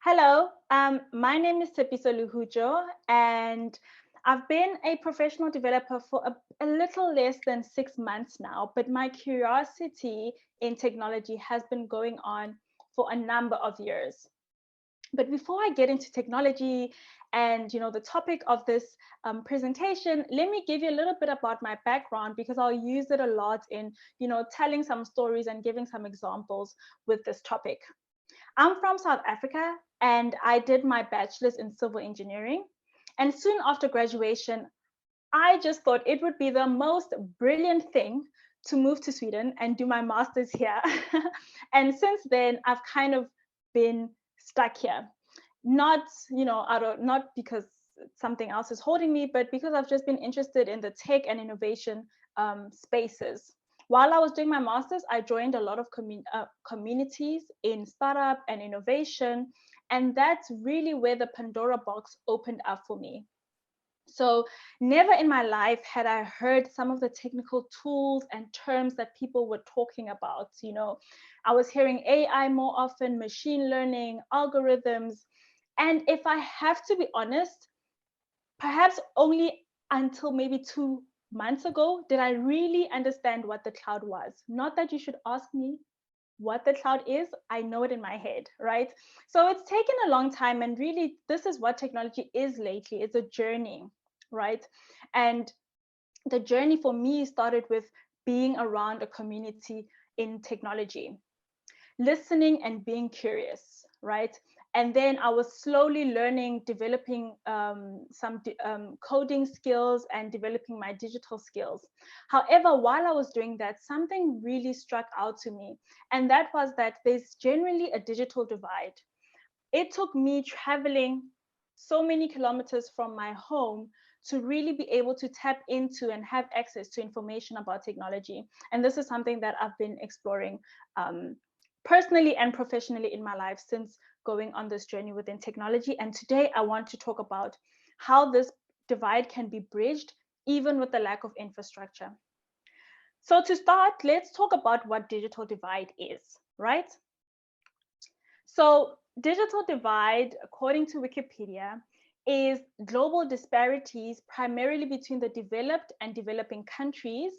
Hello, my name is Tshepiso Lehutjo, and I've been a professional developer for a little less than 6 months now, but my curiosity in technology has been going on for a number of years. But before I get into technology and the topic of this presentation, let me give you a little bit about my background because I'll use it a lot in telling some stories and giving some examples with this topic. I'm from South Africa and I did my bachelor's in civil engineering. And soon after graduation, I just thought it would be the most brilliant thing to move to Sweden and do my master's here. And since then, I've kind of been stuck here. Not, not because something else is holding me, but because I've just been interested in the tech and innovation spaces. While I was doing my master's, I joined a lot of communities in startup and innovation, and that's really where the Pandora box opened up for me. So never in my life had I heard some of the technical tools and terms that people were talking about. I was hearing AI more often, machine learning, algorithms. And if I have to be honest, perhaps only until maybe 2 months ago did I really understand what the cloud was. Not that you should ask me what the cloud is, I know it in my head, right? So it's taken a long time, and really this is what technology is lately. It's a journey, right? And the journey for me started with being around a community in technology, listening and being curious, right? And then I was slowly learning, developing some coding skills and developing my digital skills. However, while I was doing that, something really struck out to me. And that was that there's generally a digital divide. It took me traveling so many kilometers from my home to really be able to tap into and have access to information about technology. And this is something that I've been exploring personally and professionally in my life since going on this journey within technology. And today I want to talk about how this divide can be bridged even with the lack of infrastructure. So to start, let's talk about what digital divide is, right? So digital divide, according to Wikipedia, is global disparities primarily between the developed and developing countries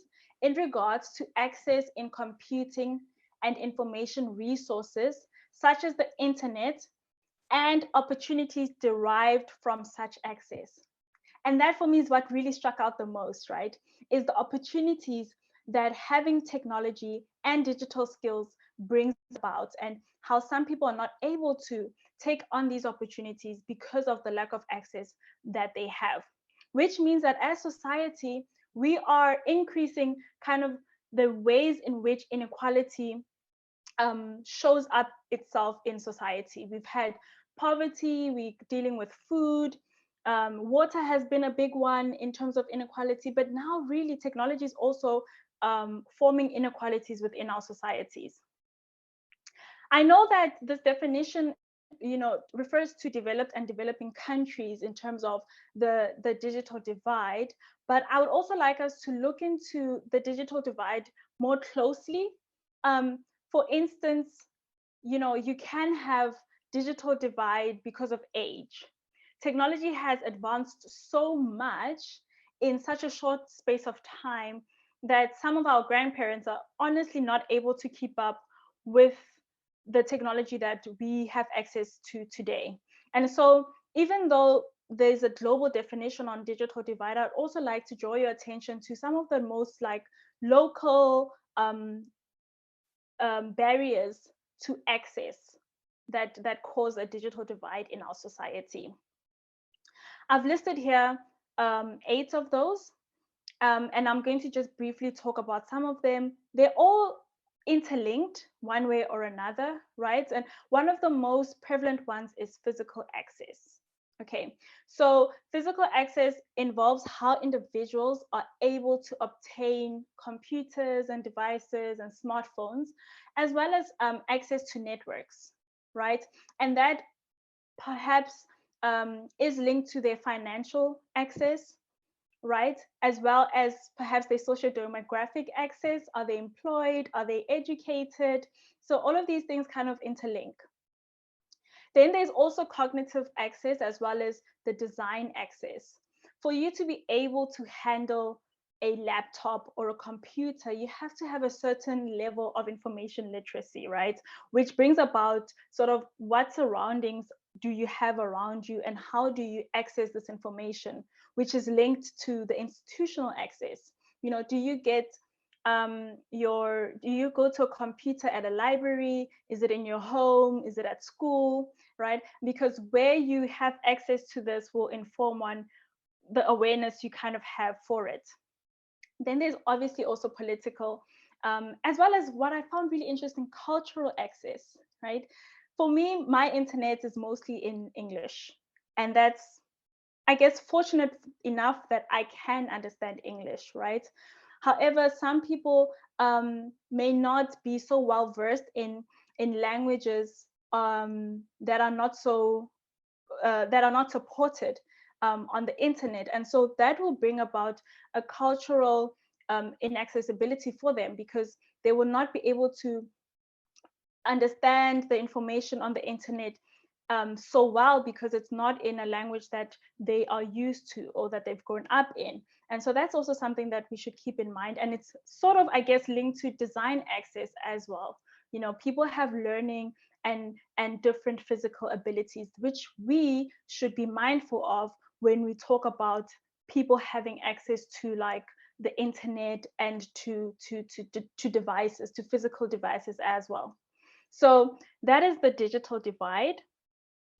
in regards to access in computing and information resources, such as the internet, and opportunities derived from such access. And that for me is what really struck out the most, right? Is the opportunities that having technology and digital skills brings about, and how some people are not able to take on these opportunities because of the lack of access that they have. Which means that as society, we are increasing kind of the ways in which inequality shows up itself in society. We've had poverty, we're dealing with food, water has been a big one in terms of inequality, but now really technology is also forming inequalities within our societies. I know that this definition refers to developed and developing countries in terms of the digital divide, but I would also like us to look into the digital divide more closely. For instance, you can have digital divide because of age. Technology has advanced so much in such a short space of time that some of our grandparents are honestly not able to keep up with the technology that we have access to today. And so even though there's a global definition on digital divide, I'd also like to draw your attention to some of the most local barriers to access that cause a digital divide in our society. I've listed here 8 of those, and I'm going to just briefly talk about some of them. They're all interlinked one way or another, right? And one of the most prevalent ones is physical access. Okay, so physical access involves how individuals are able to obtain computers and devices and smartphones, as well as access to networks, right? And that perhaps is linked to their financial access, right? As well as perhaps their socio-demographic access. Are they employed? Are they educated? So all of these things kind of interlink. Then there's also cognitive access as well as the design access. For you to be able to handle a laptop or a computer, you have to have a certain level of information literacy, right? Which brings about sort of what surroundings do you have around you and how do you access this information, which is linked to the institutional access. You know, do you get do you go to a computer at a library? Is it in your home? Is it at school, right? Because where you have access to this will inform on the awareness you kind of have for it. Then there's obviously also political, as well as what I found really interesting, cultural access, right? For me, my internet is mostly in English, and that's, I guess, fortunate enough that I can understand English, right? However, some people may not be so well versed in languages that are not so that are not supported on the internet, and so that will bring about a cultural inaccessibility for them, because they will not be able to understand the information on the internet so well, because it's not in a language that they are used to or that they've grown up in. And so that's also something that we should keep in mind. And it's sort of, I guess, linked to design access as well. You know, people have learning and different physical abilities, which we should be mindful of when we talk about people having access to like the internet and to devices, to physical devices as well. So that is the digital divide.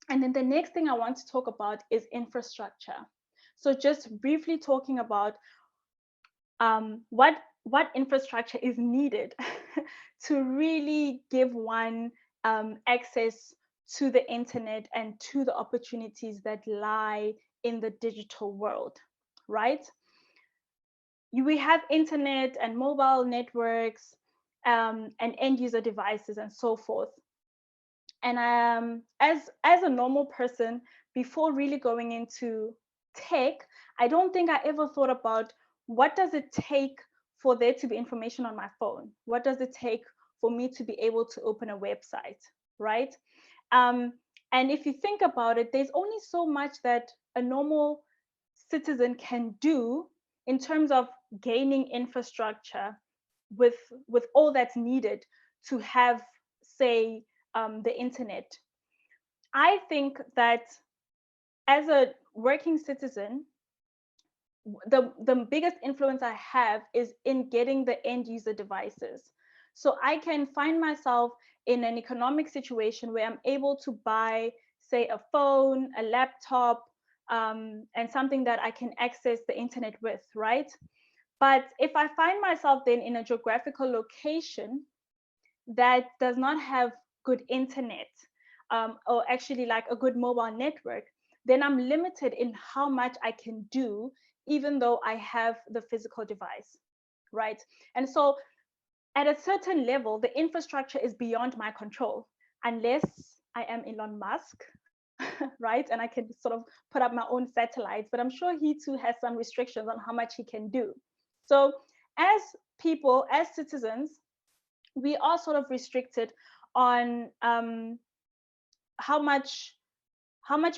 And then the next thing I want to talk about is infrastructure. So just briefly talking about what infrastructure is needed to really give one access to the internet and to the opportunities that lie in the digital world, right? We have internet and mobile networks and end user devices and so forth. And as a normal person, before really going into tech, I don't think I ever thought about what does it take for there to be information on my phone? What does it take for me to be able to open a website, right? And if you think about it, there's only so much that a normal citizen can do in terms of gaining infrastructure with all that's needed to have, say, the internet. I think that as a working citizen, the biggest influence I have is in getting the end user devices. So I can find myself in an economic situation where I'm able to buy, say, a phone, a laptop, and something that I can access the internet with, right? But if I find myself then in a geographical location that does not have good internet, or actually like a good mobile network, then I'm limited in how much I can do, even though I have the physical device, right? And so at a certain level, the infrastructure is beyond my control, unless I am Elon Musk, right? And I can sort of put up my own satellites, but I'm sure he too has some restrictions on how much he can do. So as people, as citizens, we are sort of restricted on how much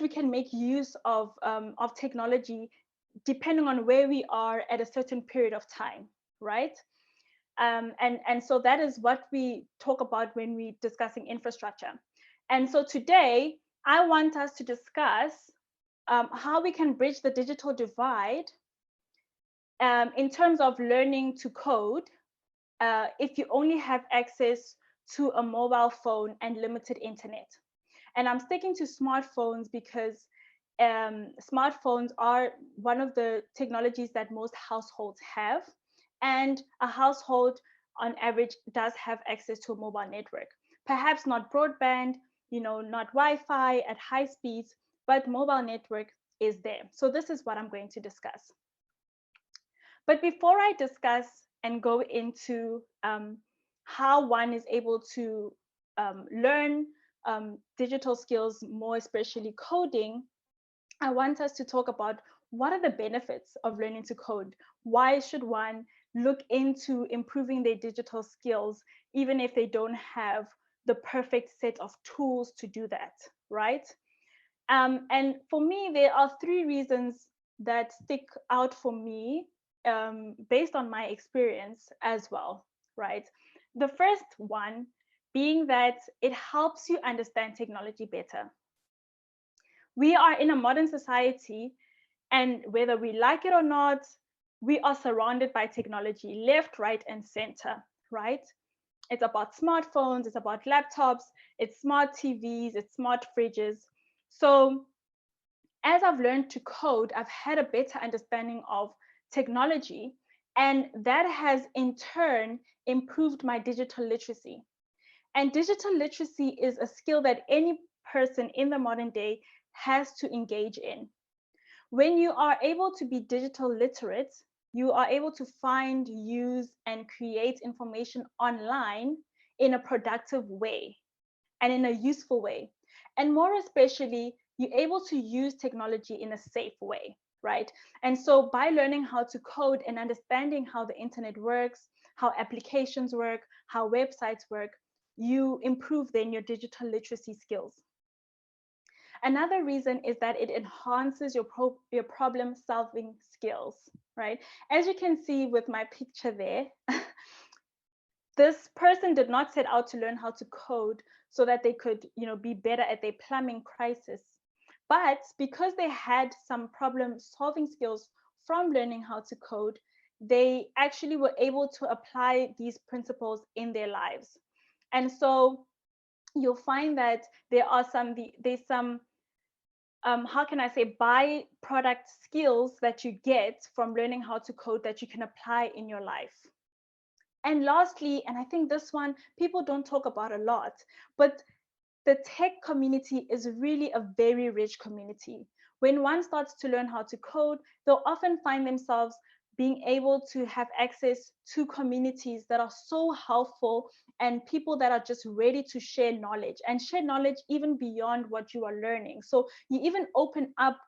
we can make use of technology, depending on where we are at a certain period of time, right? And so that is what we talk about when we're discussing infrastructure. And so today, I want us to discuss how we can bridge the digital divide in terms of learning to code if you only have access to a mobile phone and limited internet. And I'm sticking to smartphones because smartphones are one of the technologies that most households have. And a household on average does have access to a mobile network. Perhaps not broadband, not Wi-Fi at high speeds, but mobile network is there. So this is what I'm going to discuss. But before I discuss and go into how one is able to learn digital skills, more especially coding, I want us to talk about what are the benefits of learning to code? Why should one look into improving their digital skills, even if they don't have the perfect set of tools to do that, right? And for me, there are three reasons that stick out for me based on my experience as well, right? The first one being that it helps you understand technology better. We are in a modern society, and whether we like it or not, we are surrounded by technology left, right, and center, right? It's about smartphones, it's about laptops, it's smart TVs, it's smart fridges. So as I've learned to code, I've had a better understanding of technology, and that has in turn improved my digital literacy. And digital literacy is a skill that any person in the modern day has to engage in. When you are able to be digital literate, you are able to find, use, and create information online in a productive way and in a useful way. And more especially, you're able to use technology in a safe way, right? And so by learning how to code and understanding how the internet works, how applications work, how websites work, you improve then your digital literacy skills. Another reason is that it enhances your problem solving skills, right? As you can see with my picture there, this person did not set out to learn how to code so that they could, be better at their plumbing crisis. But because they had some problem solving skills from learning how to code, they actually were able to apply these principles in their lives. And so you'll find that there's some how can I say, byproduct skills that you get from learning how to code that you can apply in your life. And lastly, and I think this one people don't talk about a lot, but the tech community is really a very rich community. When one starts to learn how to code, they'll often find themselves being able to have access to communities that are so helpful and people that are just ready to share knowledge and share knowledge even beyond what you are learning. So you even open up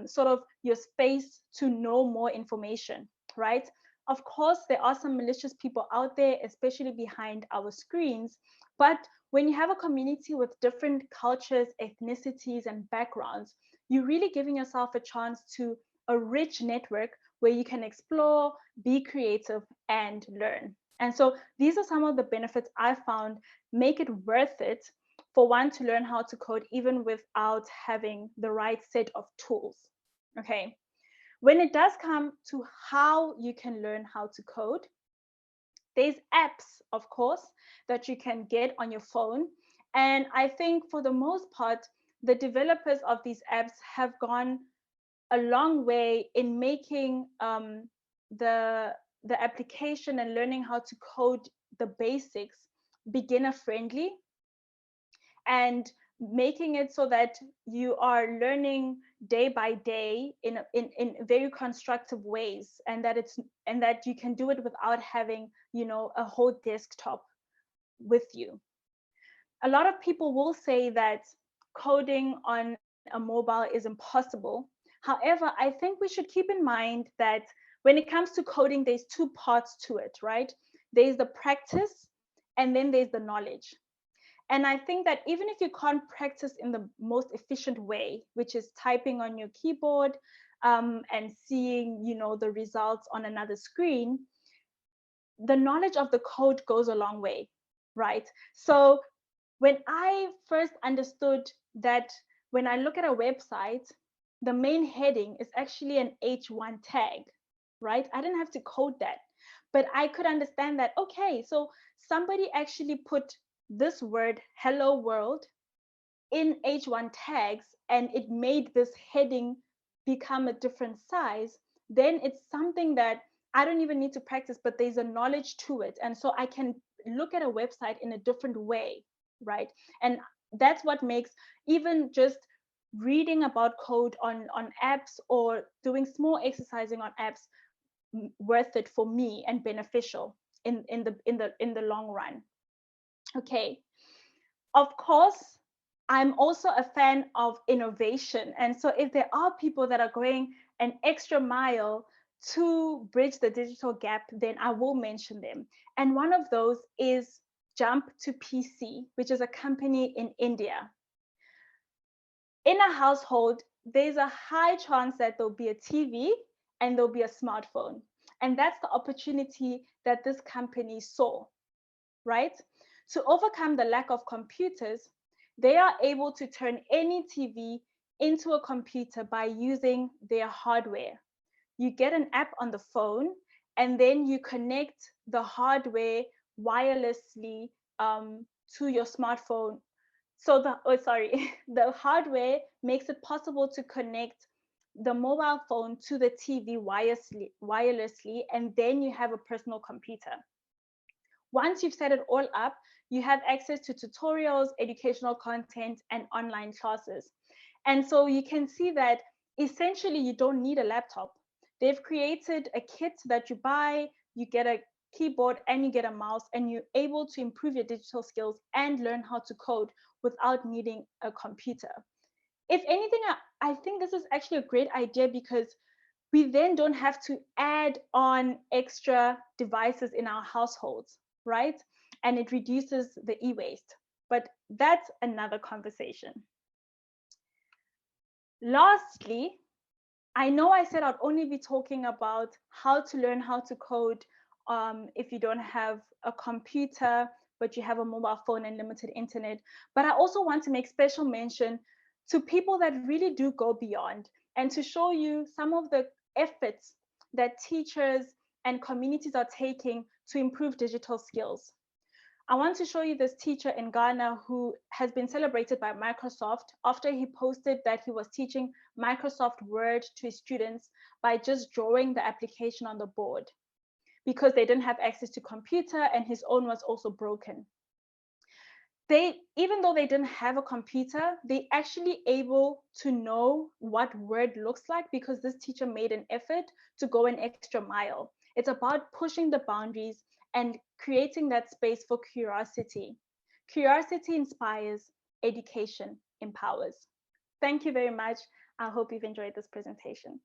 sort of your space to know more information, right? Of course, there are some malicious people out there, especially behind our screens, but when you have a community with different cultures, ethnicities, and backgrounds, you're really giving yourself a chance to a rich network where you can explore, be creative, and learn. And so these are some of the benefits I found make it worth it for one to learn how to code even without having the right set of tools. Okay. When it does come to how you can learn how to code, there's apps, of course, that you can get on your phone. And I think for the most part, the developers of these apps have gone a long way in making the application and learning how to code the basics beginner friendly, and making it so that you are learning day by day in very constructive ways, and that you can do it without having a whole desktop with you. A lot of people will say that coding on a mobile is impossible. However, I think we should keep in mind that when it comes to coding, there's two parts to it, right? There's the practice and then there's the knowledge. And I think that even if you can't practice in the most efficient way, which is typing on your keyboard and seeing, the results on another screen, the knowledge of the code goes a long way, right? So when I first understood that when I look at a website, the main heading is actually an H1 tag, right? I didn't have to code that, but I could understand that, okay, so somebody actually put this word hello world in H1 tags and it made this heading become a different size. Then it's something that I don't even need to practice, but there's a knowledge to it. And so I can look at a website in a different way, right? And that's what makes even just reading about code on apps or doing small exercising on apps worth it for me and beneficial in the long run. Okay. Of course, I'm also a fan of innovation. And so if there are people that are going an extra mile to bridge the digital gap, then I will mention them. And one of those is Jump to PC, which is a company in India. In a household, there's a high chance that there'll be a TV and there'll be a smartphone. And that's the opportunity that this company saw, right? To overcome the lack of computers, they are able to turn any TV into a computer by using their hardware. You get an app on the phone, and then you connect the hardware wirelessly to your smartphone. So the hardware makes it possible to connect the mobile phone to the TV wirelessly, and then you have a personal computer. Once you've set it all up, you have access to tutorials, educational content, and online classes. And so you can see that essentially you don't need a laptop. They've created a kit that you buy, you get a keyboard and you get a mouse, and you're able to improve your digital skills and learn how to code without needing a computer. If anything, I think this is actually a great idea, because we then don't have to add on extra devices in our households, right? And it reduces the e-waste. But that's another conversation. Lastly, I know I said I'd only be talking about how to learn how to code if you don't have a computer, but you have a mobile phone and limited internet. But I also want to make special mention to people that really do go beyond, and to show you some of the efforts that teachers and communities are taking to improve digital skills. I want to show you this teacher in Ghana who has been celebrated by Microsoft after he posted that he was teaching Microsoft Word to his students by just drawing the application on the board, because they didn't have access to computer and his own was also broken. Even though they didn't have a computer, they actually able to know what Word looks like, because this teacher made an effort to go an extra mile. It's about pushing the boundaries and creating that space for curiosity. Curiosity inspires, education empowers. Thank you very much. I hope you've enjoyed this presentation.